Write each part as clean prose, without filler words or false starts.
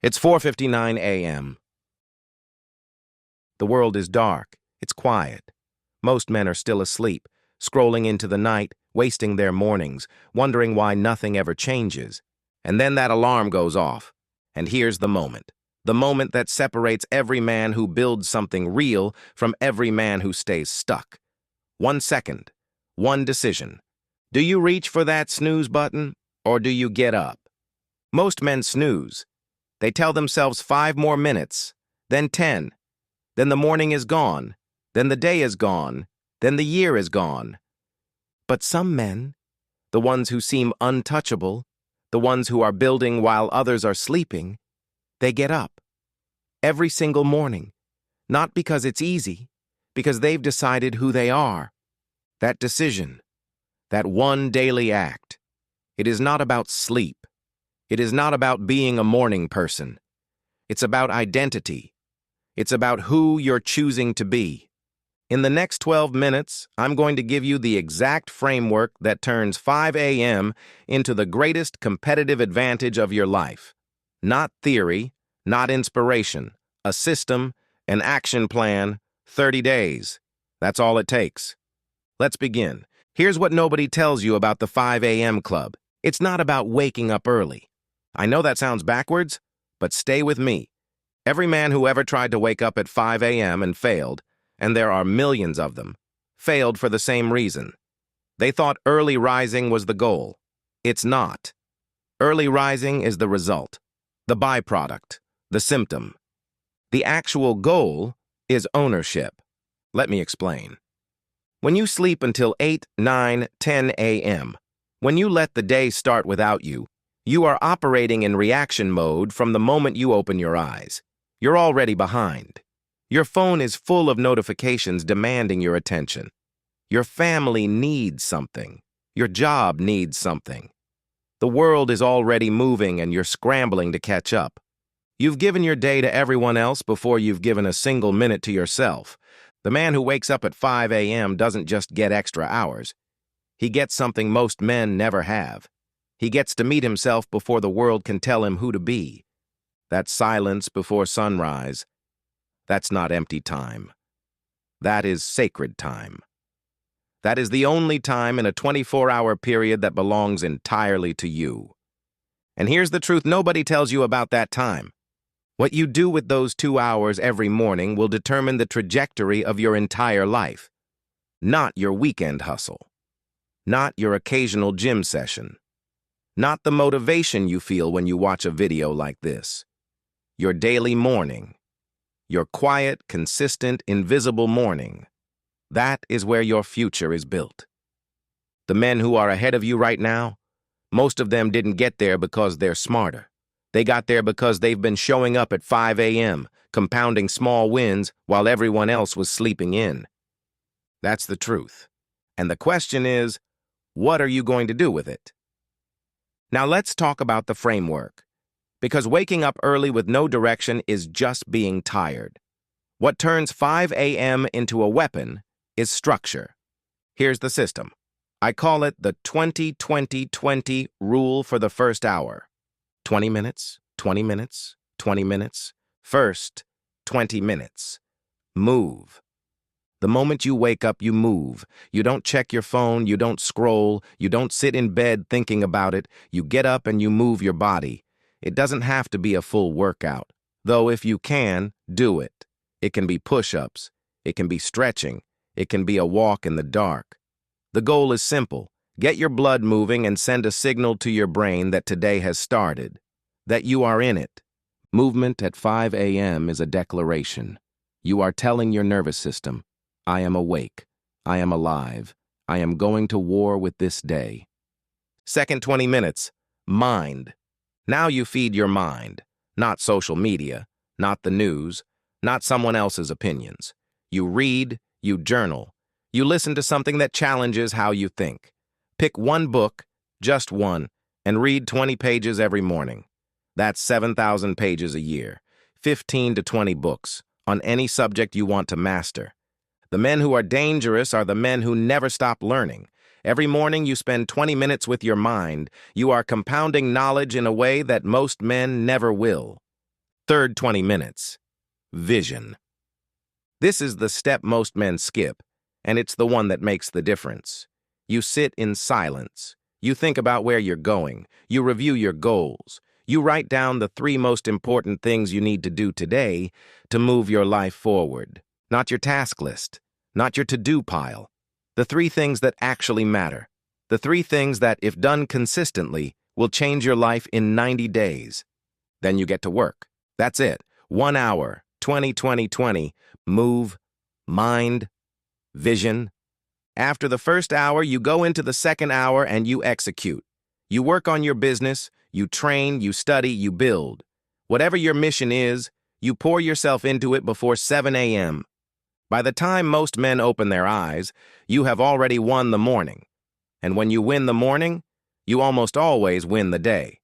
It's 4:59 a.m. The world is dark. It's quiet. Most men are still asleep, scrolling into the night, wasting their mornings, wondering why nothing ever changes. And then that alarm goes off. And here's the moment that separates every man who builds something real from every man who stays stuck. 1 second, one decision. Do you reach for that snooze button, or do you get up? Most men snooze. They tell themselves 5 more minutes, then 10. Then the morning is gone, then the day is gone, then the year is gone. But some men, the ones who seem untouchable, the ones who are building while others are sleeping, they get up. Every single morning, not because it's easy, because they've decided who they are. That decision, that one daily act, it is not about sleep. It is not about being a morning person. It's about identity. It's about who you're choosing to be. In the next 12 minutes, I'm going to give you the exact framework that turns 5 a.m. into the greatest competitive advantage of your life. Not theory, not inspiration, a system, an action plan, 30 days. That's all it takes. Let's begin. Here's what nobody tells you about the 5 a.m. club. It's not about waking up early. I know that sounds backwards, but stay with me. Every man who ever tried to wake up at 5 a.m. and failed, and there are millions of them, failed for the same reason. They thought early rising was the goal. It's not. Early rising is the result, the byproduct, the symptom. The actual goal is ownership. Let me explain. When you sleep until 8, 9, 10 a.m., when you let the day start without you, you are operating in reaction mode from the moment you open your eyes. You're already behind. Your phone is full of notifications demanding your attention. Your family needs something. Your job needs something. The world is already moving and you're scrambling to catch up. You've given your day to everyone else before you've given a single minute to yourself. The man who wakes up at 5 a.m. doesn't just get extra hours. He gets something most men never have. He gets to meet himself before the world can tell him who to be. That silence before sunrise, that's not empty time. That is sacred time. That is the only time in a 24-hour period that belongs entirely to you. And here's the truth nobody tells you about that time. What you do with those 2 hours every morning will determine the trajectory of your entire life. Not your weekend hustle. Not your occasional gym session. Not the motivation you feel when you watch a video like this. Your daily morning. Your quiet, consistent, invisible morning. That is where your future is built. The men who are ahead of you right now, most of them didn't get there because they're smarter. They got there because they've been showing up at 5 a.m., compounding small wins while everyone else was sleeping in. That's the truth. And the question is, what are you going to do with it? Now let's talk about the framework. Because waking up early with no direction is just being tired. What turns 5 a.m. into a weapon is structure. Here's the system. I call it the 20-20-20 rule for the first hour. 20 minutes, 20 minutes, 20 minutes. First, 20 minutes. Move. The moment you wake up, you move. You don't check your phone, you don't scroll, you don't sit in bed thinking about it. You get up and you move your body. It doesn't have to be a full workout, though if you can, do it. It can be push-ups, it can be stretching, it can be a walk in the dark. The goal is simple. Get your blood moving and send a signal to your brain that today has started, that you are in it. Movement at 5 a.m. is a declaration. You are telling your nervous system, I am awake, I am alive, I am going to war with this day. Second 20 minutes, mind. Now you feed your mind, not social media, not the news, not someone else's opinions. You read, you journal, you listen to something that challenges how you think. Pick one book, just one, and read 20 pages every morning. That's 7,000 pages a year, 15 to 20 books, on any subject you want to master. The men who are dangerous are the men who never stop learning. Every morning you spend 20 minutes with your mind. You are compounding knowledge in a way that most men never will. Third 20 minutes. Vision. This is the step most men skip, and it's the one that makes the difference. You sit in silence. You think about where you're going. You review your goals. You write down the 3 most important things you need to do today to move your life forward. Not your task list, not your to-do pile. The 3 things that actually matter. The 3 things that, if done consistently, will change your life in 90 days. Then you get to work. That's it. 1 hour, 20-20-20. Move, mind, vision. After the first hour, you go into the second hour and you execute. You work on your business, you train, you study, you build. Whatever your mission is, you pour yourself into it before 7 a.m. By the time most men open their eyes, you have already won the morning. And when you win the morning, you almost always win the day.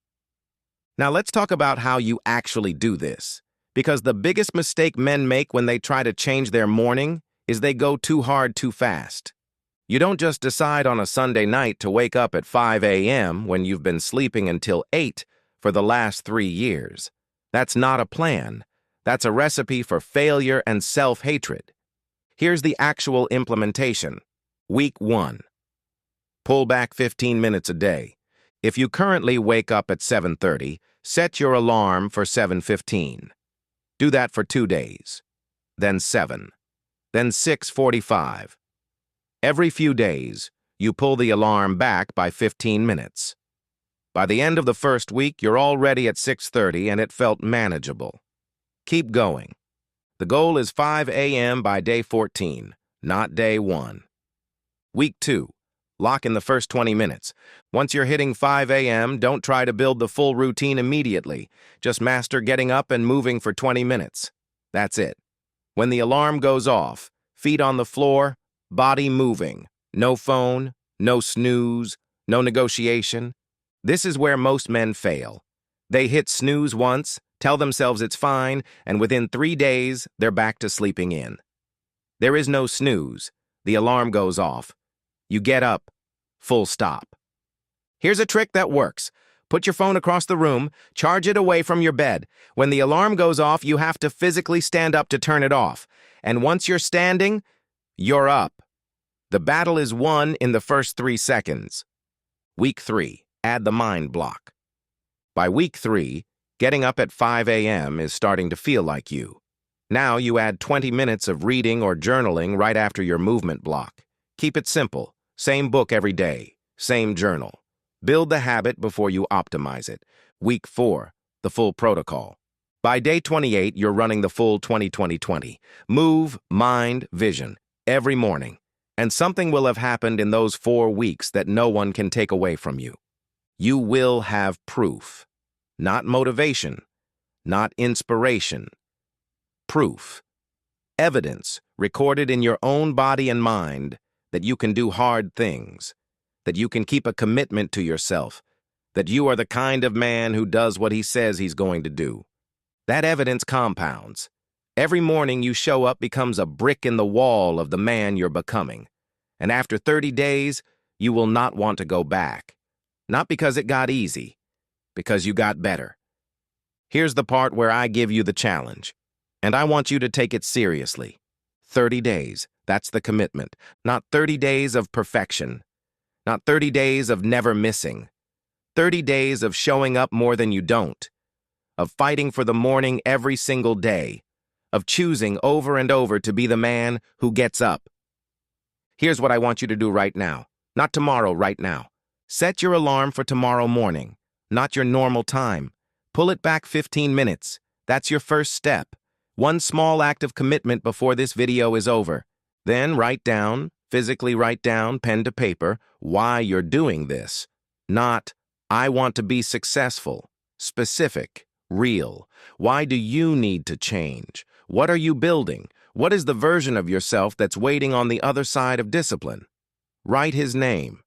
Now let's talk about how you actually do this. Because the biggest mistake men make when they try to change their morning is they go too hard too fast. You don't just decide on a Sunday night to wake up at 5 a.m. when you've been sleeping until 8 for the last 3 years. That's not a plan. That's a recipe for failure and self-hatred. Here's the actual implementation. Week 1. Pull back 15 minutes a day. If you currently wake up at 7:30, set your alarm for 7:15. Do that for 2 days. Then 7. Then 6:45. Every few days, you pull the alarm back by 15 minutes. By the end of the first week, you're already at 6:30 and it felt manageable. Keep going. The goal is 5 a.m. by day 14, not day 1. Week 2. Lock in the first 20 minutes. Once you're hitting 5 a.m., don't try to build the full routine immediately. Just master getting up and moving for 20 minutes. That's it. When the alarm goes off, feet on the floor, body moving. No phone, no snooze, no negotiation. This is where most men fail. They hit snooze once, tell themselves it's fine, and within 3 days, they're back to sleeping in. There is no snooze. The alarm goes off. You get up. Full stop. Here's a trick that works. Put your phone across the room, charge it away from your bed. When the alarm goes off, you have to physically stand up to turn it off. And once you're standing, you're up. The battle is won in the first 3 seconds. Week 3. Add the mind block. By week 3, getting up at 5 a.m. is starting to feel like you. Now you add 20 minutes of reading or journaling right after your movement block. Keep it simple. Same book every day. Same journal. Build the habit before you optimize it. Week 4. The full protocol. By day 28, you're running the full 20-20-20. Move, mind, vision. Every morning. And something will have happened in those 4 weeks that no one can take away from you. You will have proof. Not motivation. Not inspiration. Proof. Evidence recorded in your own body and mind that you can do hard things, that you can keep a commitment to yourself, that you are the kind of man who does what he says he's going to do. That evidence compounds. Every morning you show up becomes a brick in the wall of the man you're becoming. And after 30 days, you will not want to go back. Not because it got easy, because you got better. Here's the part where I give you the challenge, and I want you to take it seriously. 30 days, that's the commitment. Not 30 days of perfection. Not 30 days of never missing. 30 days of showing up more than you don't. Of fighting for the morning every single day. Of choosing over and over to be the man who gets up. Here's what I want you to do right now. Not tomorrow, right now. Set your alarm for tomorrow morning, not your normal time. Pull it back 15 minutes. That's your first step. One small act of commitment before this video is over. Then write down, physically write down, pen to paper, why you're doing this. Not, I want to be successful. Specific, real. Why do you need to change? What are you building? What is the version of yourself that's waiting on the other side of discipline? Write his name.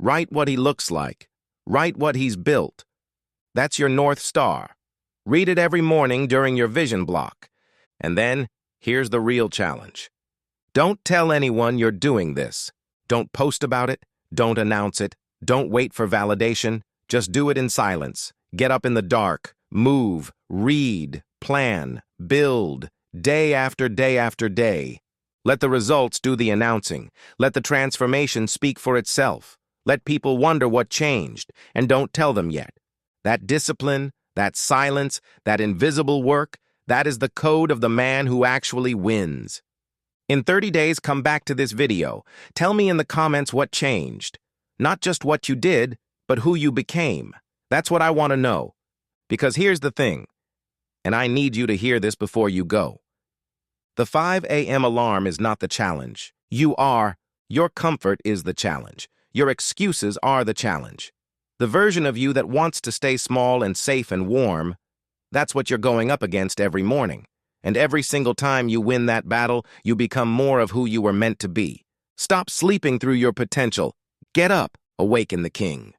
Write what he looks like. Write what he's built. That's your North Star. Read it every morning during your vision block. And then, here's the real challenge. Don't tell anyone you're doing this. Don't post about it. Don't announce it. Don't wait for validation. Just do it in silence. Get up in the dark. Move. Read. plan, build, day after day after day. Let the results do the announcing. Let the transformation speak for itself. Let people wonder what changed, and don't tell them yet. That discipline, that silence, that invisible work, that is the code of the man who actually wins. In 30 days, come back to this video. Tell me in the comments what changed. Not just what you did, but who you became. That's what I want to know. Because here's the thing, and I need you to hear this before you go. The 5 a.m. alarm is not the challenge. You are. Your comfort is the challenge. Your excuses are the challenge. The version of you that wants to stay small and safe and warm, that's what you're going up against every morning. And every single time you win that battle, you become more of who you were meant to be. Stop sleeping through your potential. Get up, awaken the king.